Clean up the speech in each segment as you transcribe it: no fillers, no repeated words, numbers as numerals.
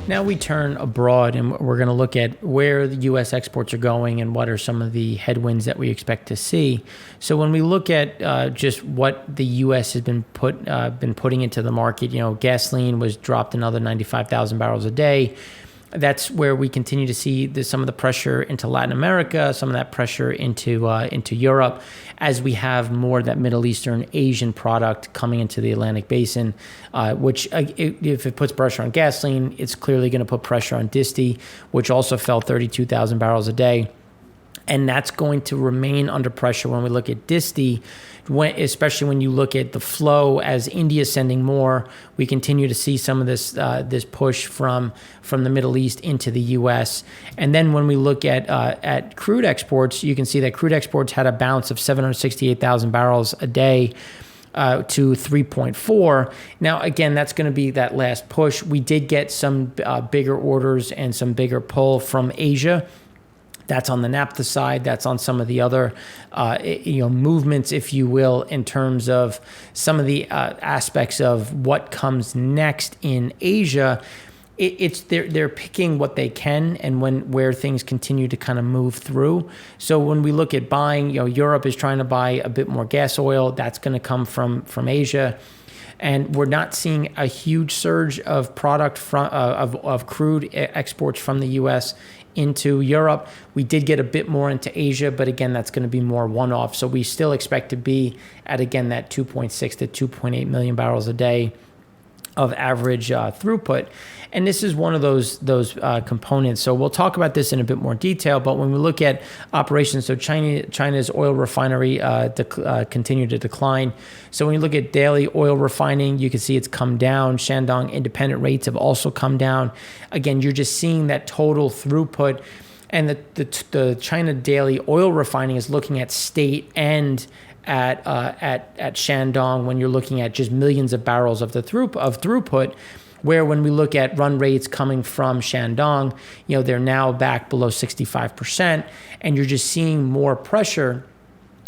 Now we turn abroad and we're going to look at where the U.S. exports are going and what are some of the headwinds that we expect to see. So when we look at just what the U.S. has been putting into the market, gasoline was dropped another 95,000 barrels a day. That's where we continue to see some of the pressure into Latin America, some of that pressure into Europe, as we have more of that Middle Eastern Asian product coming into the Atlantic Basin, which if it puts pressure on gasoline, it's clearly going to put pressure on disti, which also fell 32,000 barrels a day. And that's going to remain under pressure when we look at disti, especially when you look at the flow as India is sending more. We continue to see some of this push from the Middle East into the U.S. And then when we look at crude exports, you can see that crude exports had a bounce of 768,000 barrels a day to 3.4. Now, again, that's going to be that last push. We did get some bigger orders and some bigger pull from Asia. That's on the naphtha side. That's on some of the other, movements, if you will, in terms of some of the aspects of what comes next in Asia. They're picking what they can and where things continue to kind of move through. So when we look at buying, Europe is trying to buy a bit more gas oil. That's going to come from Asia. And we're not seeing a huge surge of product of crude exports from the U.S. into Europe. We did get a bit more into Asia, but again, that's going to be more one-off. So we still expect to be at, again, that 2.6 to 2.8 million barrels a day of average throughput. And this is one of those components. So we'll talk about this in a bit more detail. But when we look at operations, so China's oil refinery continued to decline. So when you look at daily oil refining, you can see it's come down. Shandong independent rates have also come down. Again, you're just seeing that total throughput. And the China daily oil refining is looking at state and at Shandong when you're looking at just millions of barrels of throughput, where when we look at run rates coming from Shandong, they're now back below 65%, and you're just seeing more pressure.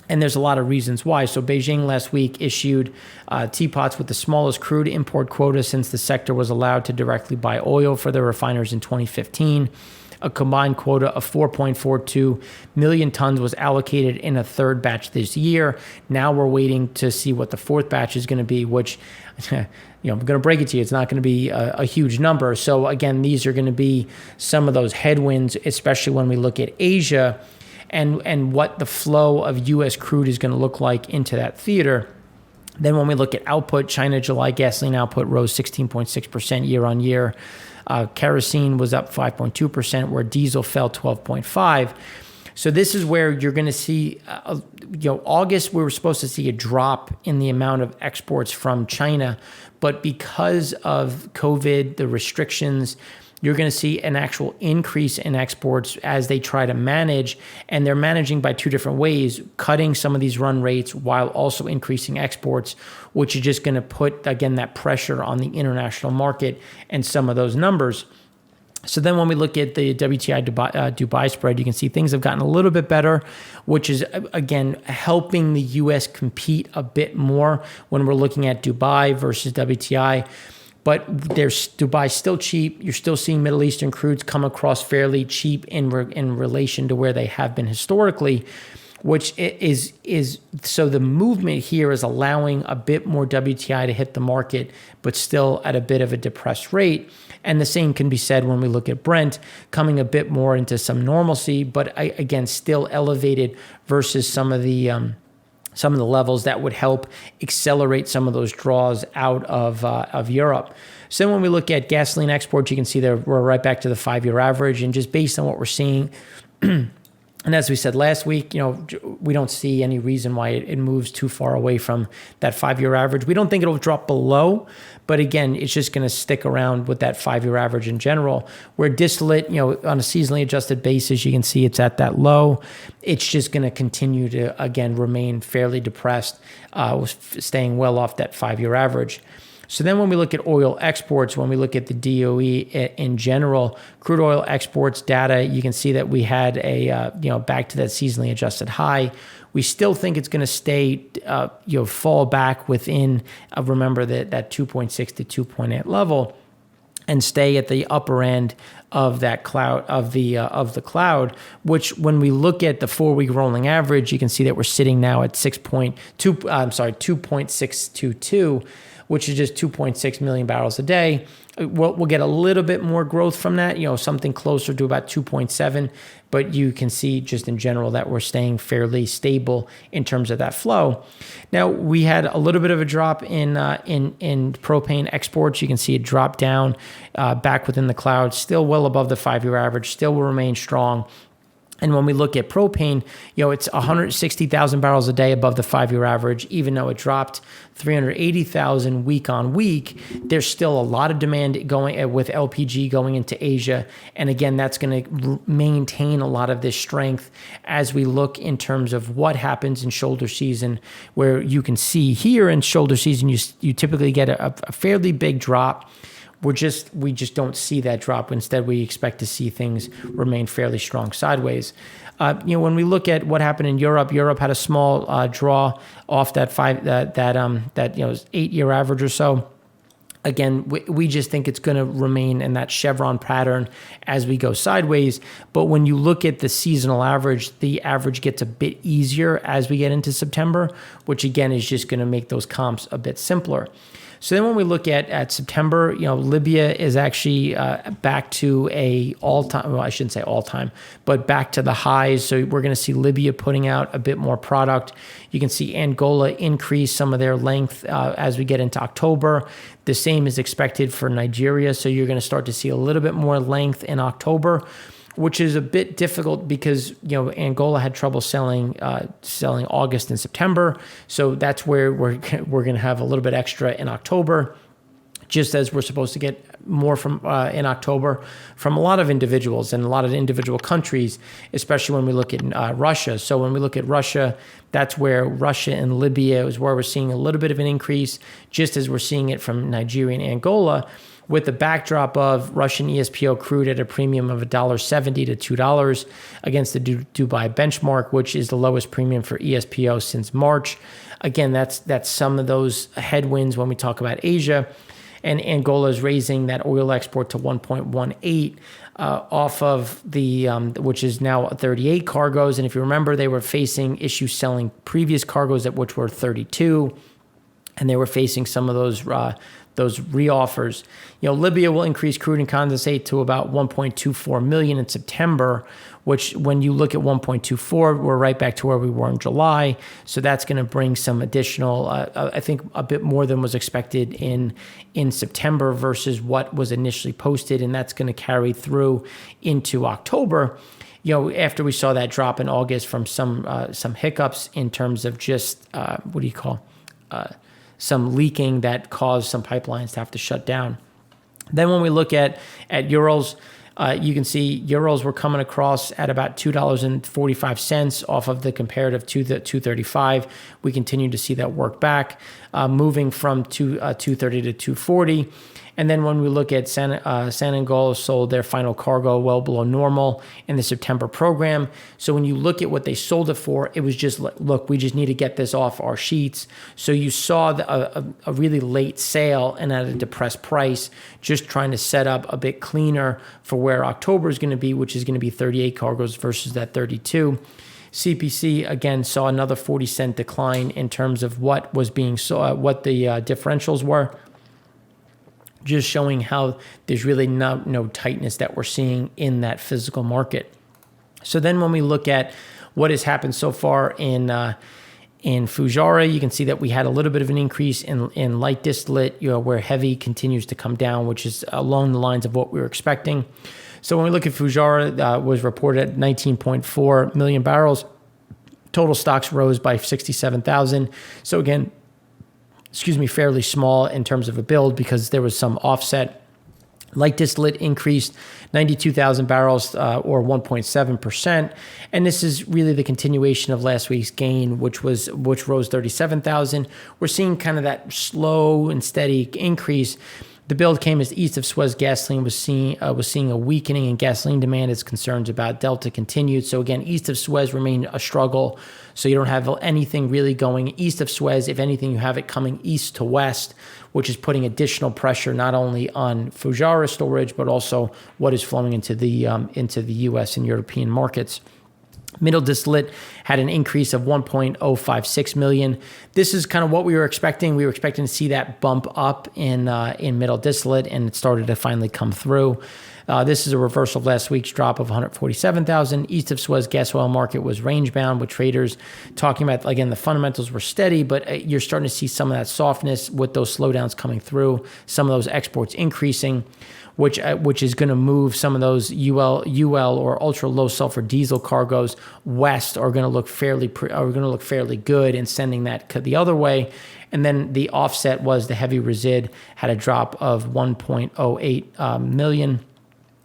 And there's a lot of reasons why. So Beijing last week issued teapots with the smallest crude import quota since the sector was allowed to directly buy oil for their refiners in 2015. A combined quota of 4.42 million tons was allocated in a third batch this year. Now we're waiting to see what the fourth batch is going to be, which, I'm going to break it to you, it's not going to be a huge number. So again, these are going to be some of those headwinds, especially when we look at Asia and what the flow of U.S. crude is going to look like into that theater. Then when we look at output, China July gasoline output rose 16.6% year on year. Kerosene was up 5.2%, where diesel fell 12.5%. So this is where you're going to see, August, we were supposed to see a drop in the amount of exports from China. But because of COVID, the restrictions, you're going to see an actual increase in exports as they try to manage. And they're managing by two different ways, cutting some of these run rates while also increasing exports, which is just going to put, again, that pressure on the international market and some of those numbers. So then when we look at the WTI Dubai spread, you can see things have gotten a little bit better, which is, again, helping the U.S. compete a bit more when we're looking at Dubai versus WTI. But there's Dubai still cheap. You're still seeing Middle Eastern crudes come across fairly cheap in relation to where they have been historically, which is so the movement here is allowing a bit more WTI to hit the market, but still at a bit of a depressed rate. And the same can be said when we look at Brent coming a bit more into some normalcy, but again, still elevated versus some of the levels that would help accelerate some of those draws out of Europe. So when we look at gasoline exports, you can see that we're right back to the 5-year average. And just based on what we're seeing, and as we said last week, we don't see any reason why it moves too far away from that 5-year average. We don't think it'll drop below, but again, it's just going to stick around with that 5-year average in general. Where distillate, on a seasonally adjusted basis, you can see it's at that low. It's just going to continue to, again, remain fairly depressed, staying well off that 5-year average. So then when we look at oil exports, when we look at the DOE in general, crude oil exports data, you can see that we had back to that seasonally adjusted high. We still think it's going to stay, fall back within, remember that 2.6 to 2.8 level. and stay at the upper end of that cloud of the cloud, which when we look at the 4-week rolling average, you can see that we're sitting now at 2.622, which is just 2.6 million barrels a day. We'll get a little bit more growth from that, something closer to about 2.7, but you can see just in general that we're staying fairly stable in terms of that flow. Now, we had a little bit of a drop in propane exports. You can see it drop down back within the cloud, still well above the 5-year average, still will remain strong. And when we look at propane, it's 160,000 barrels a day above the 5-year average. Even though it dropped 380,000 week on week, there's still a lot of demand going with LPG going into Asia. And again, that's going to maintain a lot of this strength as we look in terms of what happens in shoulder season, where you can see here in shoulder season, you typically get a fairly big drop. We just don't see that drop. Instead, we expect to see things remain fairly strong sideways. When we look at what happened in Europe had a small draw off that 8-year average or so. Again, we just think it's going to remain in that chevron pattern as we go sideways. But when you look at the seasonal average, the average gets a bit easier as we get into September, which again is just going to make those comps a bit simpler. So then when we look at September, Libya is actually back to a all-time, well, I shouldn't say all-time, but back to the highs. So we're going to see Libya putting out a bit more product. You can see Angola increase some of their length as we get into October. The same is expected for Nigeria. So you're going to start to see a little bit more length in October, which is a bit difficult because Angola had trouble selling August and September, so that's where we're going to have a little bit extra in October, just as we're supposed to get more from in October from a lot of individuals and a lot of individual countries, especially when we look at Russia. So when we look at Russia, that's where Russia and Libya is where we're seeing a little bit of an increase, just as we're seeing it from Nigeria and Angola, with the backdrop of Russian ESPO crude at a premium of $1.70 to $2 against the Dubai benchmark, which is the lowest premium for ESPO since March. Again, that's some of those headwinds when we talk about Asia. And Angola is raising that oil export to 1.18 off of the, which is now 38 cargoes. And if you remember, they were facing issues selling previous cargoes at which were 32, and they were facing some of those reoffers. Libya will increase crude and condensate to about 1.24 million in September, which when you look at 1.24, we're right back to where we were in July. So that's going to bring some additional, I think a bit more than was expected in September versus what was initially posted. And that's going to carry through into October. After we saw that drop in August from some hiccups in terms of just, some leaking that caused some pipelines to have to shut down. Then when we look at URALS, you can see URALS were coming across at about $2.45 off of the comparative to the $2.35. We continue to see that work back, moving from $2.30 to $2.40. And then when we look at Senegal sold their final cargo well below normal in the September program. So when you look at what they sold it for, it was just, look, we just need to get this off our sheets. So you saw a really late sale and at a depressed price, just trying to set up a bit cleaner for where October is going to be, which is going to be 38 cargoes versus that 32. CPC again saw another 40-cent decline in terms of what was being what the differentials were, just showing how there's really no tightness that we're seeing in that physical market. So then when we look at what has happened so far in Fujairah, you can see that we had a little bit of an increase in light distillate, where heavy continues to come down, which is along the lines of what we were expecting. So when we look at Fujairah, was reported at 19.4 million barrels. Total stocks rose by 67,000. So again, fairly small in terms of a build because there was some offset. Light distillate increased 92,000 barrels or 1.7%. And this is really the continuation of last week's gain, which rose 37,000. We're seeing kind of that slow and steady increase. The The build came as east of Suez gasoline was seeing a weakening in gasoline demand as concerns about Delta continued. So again, east of Suez remained a struggle. So you don't have anything really going east of Suez. If anything, you have it coming east to west, which is putting additional pressure not only on Fujairah storage, but also what is flowing into the U.S. and European markets. Middle distillate had an increase of 1.056 million. This is kind of what we were expecting. We were expecting to see that bump up in middle distillate, and it started to finally come through. This is a reversal of last week's drop of 147,000. East of Suez gas oil market was range-bound, with traders talking about, again, the fundamentals were steady, but you're starting to see some of that softness with those slowdowns coming through, some of those exports increasing, which is going to move some of those UL or ultra low sulfur diesel cargoes west are going to look fairly good in sending that the other way. And then the offset was the heavy resid had a drop of 1.08 million,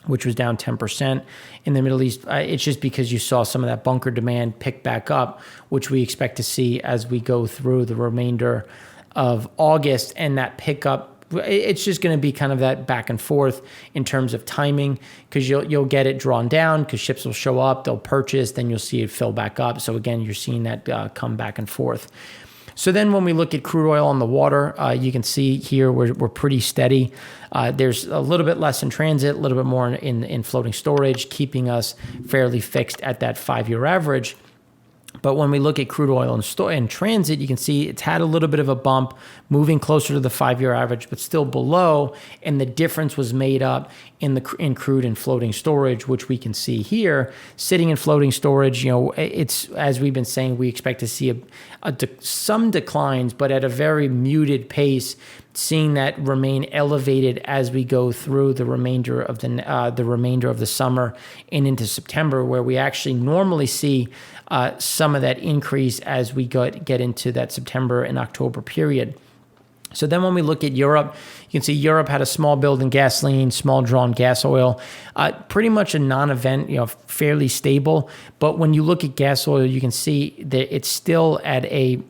which was down 10%. In the Middle East, it's just because you saw some of that bunker demand pick back up, which we expect to see as we go through the remainder of August, and that pickup. It's just going to be kind of that back and forth in terms of timing, because you'll get it drawn down because ships will show up, they'll purchase, then you'll see it fill back up. So again, you're seeing that come back and forth. So then when we look at crude oil on the water, you can see here we're pretty steady. There's a little bit less in transit, a little bit more in floating storage, keeping us fairly fixed at that 5-year average. But when we look at crude oil in transit, you can see it's had a little bit of a bump, moving closer to the 5-year average, but still below. And the difference was made up in crude and floating storage, which we can see here. Sitting in floating storage, it's, as we've been saying, we expect to see some declines, but at a very muted pace, seeing that remain elevated as we go through the remainder of the summer and into September, where we actually normally see some of that increase as we get into that September and October period. So then when we look at Europe, you can see Europe had a small build in gasoline, small draw in gas oil, pretty much a non-event, fairly stable. But when you look at gas oil, you can see that it's still at a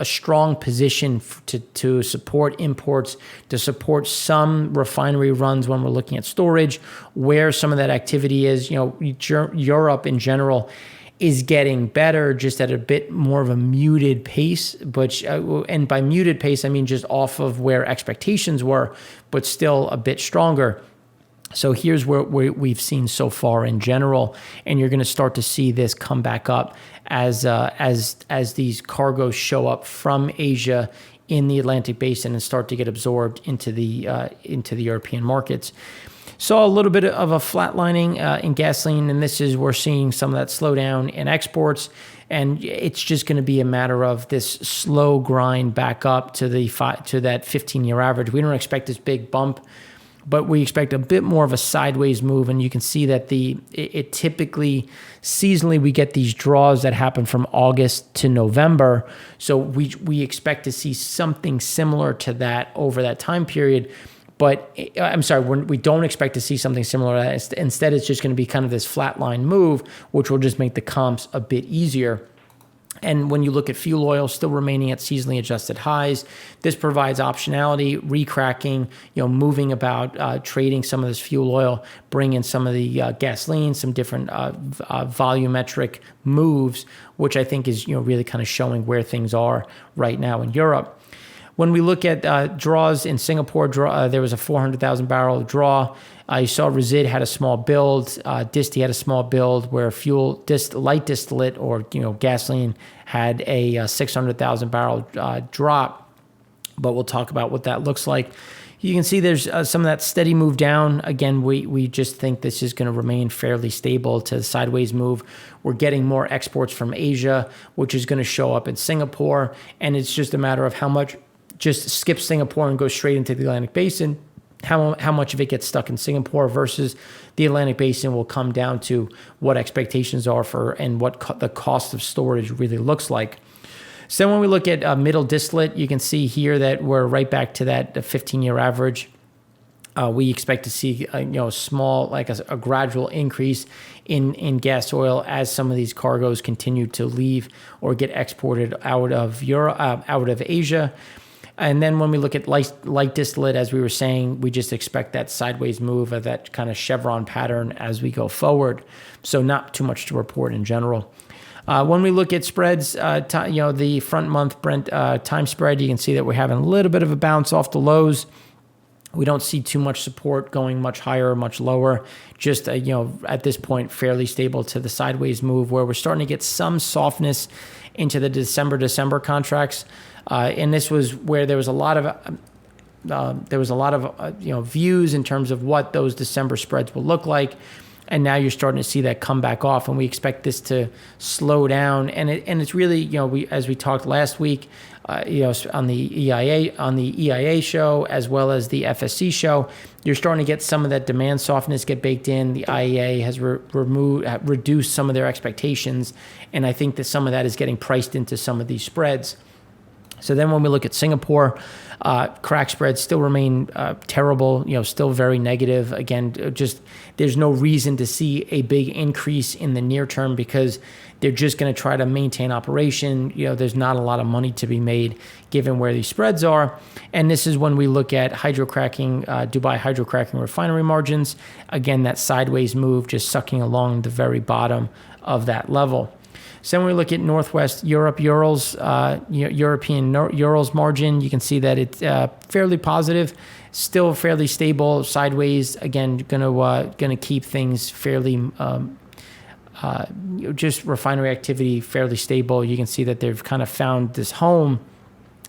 strong position to support imports, to support some refinery runs when we're looking at storage, where some of that activity is. Europe in general is getting better, just at a bit more of a muted pace. And by muted pace, I mean just off of where expectations were, but still a bit stronger. So here's where we've seen so far in general, and you're going to start to see this come back up as these cargoes show up from Asia in the Atlantic Basin and start to get absorbed into the European markets. Saw a little bit of a flatlining in gasoline, and we're seeing some of that slowdown in exports, and it's just going to be a matter of this slow grind back up to that 15-year average. We don't expect this big bump, but we expect a bit more of a sideways move, and you can see that it typically, seasonally, we get these draws that happen from August to November, so we expect to see something similar to that over that time period. But I'm sorry, we don't expect to see something similar to that. Instead, it's just going to be kind of this flatline move, which will just make the comps a bit easier. And when you look at fuel oil, still remaining at seasonally adjusted highs, this provides optionality, recracking, moving about, trading some of this fuel oil, bring in some of the gasoline, some different volumetric moves, which I think is really kind of showing where things are right now in Europe. When we look at draws in Singapore, there was a 400,000 barrel draw. You saw Resid had a small build. Disti had a small build, where light distillate or gasoline had a 600,000 barrel drop. But we'll talk about what that looks like. You can see there's some of that steady move down. Again, we just think this is going to remain fairly stable to the sideways move. We're getting more exports from Asia, which is going to show up in Singapore. And it's just a matter of how much just skip Singapore and go straight into the Atlantic Basin. How much of it gets stuck in Singapore versus the Atlantic Basin will come down to what expectations are for and what the cost of storage really looks like. So when we look at middle distillate, you can see here that we're right back to that 15-year average. We expect to see small, like a gradual increase in gas oil as some of these cargoes continue to leave or get exported out of Europe, out of Asia. And then when we look at light distillate, as we were saying, we just expect that sideways move of that kind of chevron pattern as we go forward. So not too much to report in general. When we look at spreads, the front month Brent time spread, you can see that we're having a little bit of a bounce off the lows. We don't see too much support going much higher or much lower. Just, at this point, fairly stable to the sideways move where we're starting to get some softness into the December contracts. And this was where there was a lot of views in terms of what those December spreads will look like. And now you're starting to see that come back off, and we expect this to slow down. And it's really, as we talked last week, on the EIA show as well as the FSC show, you're starting to get some of that demand softness get baked in. The IEA has reduced some of their expectations, and I think that some of that is getting priced into some of these spreads. So then when we look at Singapore, crack spreads still remain terrible, still very negative. Again, just there's no reason to see a big increase in the near term because they're just going to try to maintain operation. There's not a lot of money to be made given where these spreads are. And this is when we look at hydrocracking, Dubai hydrocracking refinery margins. Again, that sideways move just sucking along the very bottom of that level. So when we look at Northwest Europe, URALS, European URALS margin, you can see that it's fairly positive, still fairly stable, sideways. Again, gonna keep things fairly, just refinery activity fairly stable. You can see that they've kind of found this home.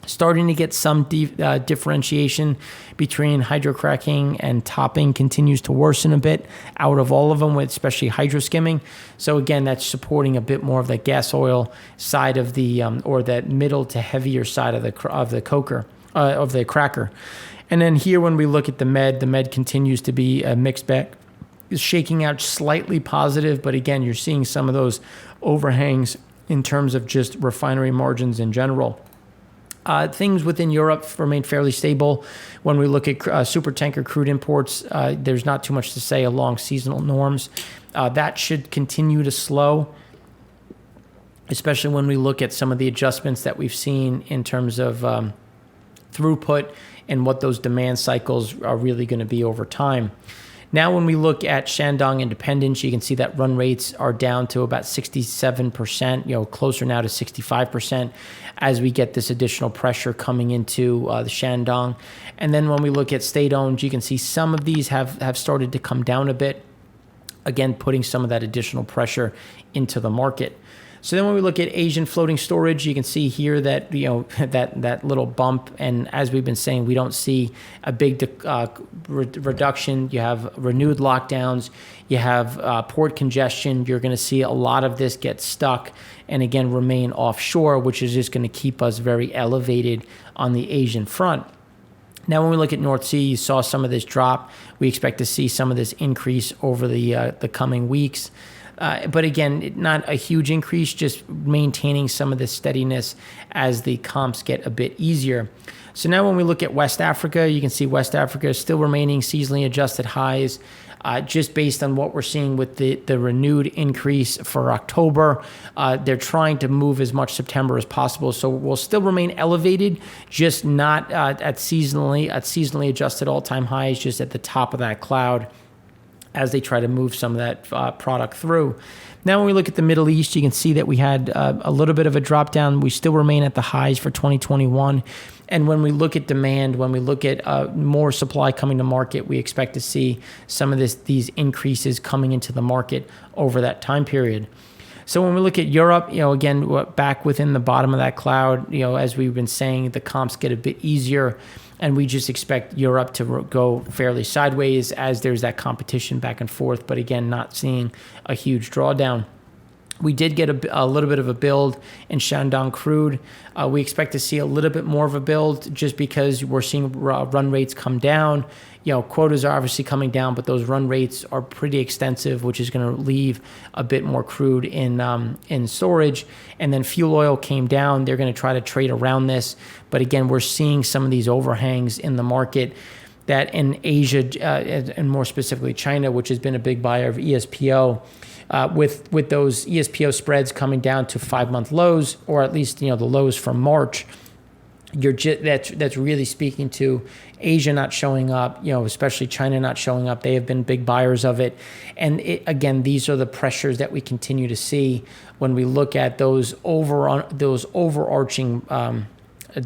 Starting to get some differentiation between hydrocracking and topping continues to worsen a bit out of all of them, with especially hydroskimming. So again, that's supporting a bit more of the gas oil side of the or that middle to heavier side of the cracker. And then here, when we look at the med continues to be a mixed bag, is shaking out slightly positive, but again, you're seeing some of those overhangs in terms of just refinery margins in general. Things within Europe remain fairly stable. When we look at supertanker crude imports, there's not too much to say along seasonal norms. That should continue to slow, especially when we look at some of the adjustments that we've seen in terms of throughput and what those demand cycles are really going to be over time. Now, when we look at Shandong Independence, you can see that run rates are down to about 67%, closer now to 65% as we get this additional pressure coming into the Shandong. And then when we look at state-owned, you can see some of these have started to come down a bit, again, putting some of that additional pressure into the market. So then when we look at Asian floating storage, you can see here that, that little bump. And as we've been saying, we don't see a big reduction. You have renewed lockdowns. You have port congestion. You're going to see a lot of this get stuck and, again, remain offshore, which is just going to keep us very elevated on the Asian front. Now, when we look at North Sea, you saw some of this drop. We expect to see some of this increase over the coming weeks. But again, not a huge increase, just maintaining some of the steadiness as the comps get a bit easier. So now when we look at West Africa, you can see West Africa is still remaining seasonally adjusted highs, just based on what we're seeing with the renewed increase for October. They're trying to move as much September as possible. So we'll still remain elevated, just not at seasonally adjusted all-time highs, just at the top of that cloud, as they try to move some of that product through. Now, when we look at the Middle East, you can see that we had a little bit of a drop down. We still remain at the highs for 2021. And when we look at demand, when we look at more supply coming to market, we expect to see some of these increases coming into the market over that time period. So when we look at Europe, again, we're back within the bottom of that cloud, as we've been saying, the comps get a bit easier. And we just expect Europe to go fairly sideways as there's that competition back and forth. But again, not seeing a huge drawdown. We did get a little bit of a build in Shandong Crude. We expect to see a little bit more of a build just because we're seeing run rates come down. Quotas are obviously coming down, but those run rates are pretty extensive, which is going to leave a bit more crude in storage. And then fuel oil came down. They're going to try to trade around this. But again, we're seeing some of these overhangs in the market that in Asia, and more specifically China, which has been a big buyer of ESPO, with those ESPO spreads coming down to 5-month lows, or at least the lows from March. that's really speaking to Asia not showing up, especially China not showing up. They have been big buyers of it. And again, these are the pressures that we continue to see when we look at those overarching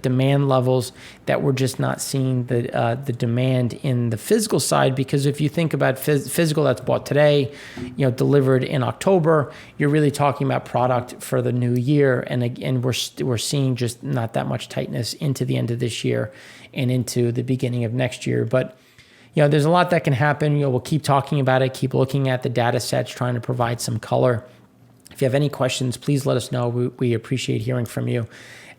demand levels, that we're just not seeing the demand in the physical side. Because if you think about physical that's bought today, delivered in October, you're really talking about product for the new year. And again, we're seeing just not that much tightness into the end of this year and into the beginning of next year. But there's a lot that can happen. We'll keep talking about it, keep looking at the data sets, trying to provide some color. If you have any questions, please let us know. We appreciate hearing from you.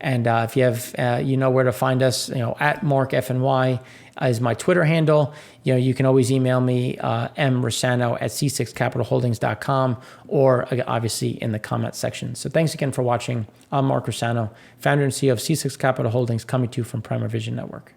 And if you have, where to find us, at MarkFNY is my Twitter handle. You can always email me, mrossano@c6capitalholdings.com, or obviously in the comment section. So thanks again for watching. I'm Mark Rossano, founder and CEO of C6 Capital Holdings, coming to you from Primer Vision Network.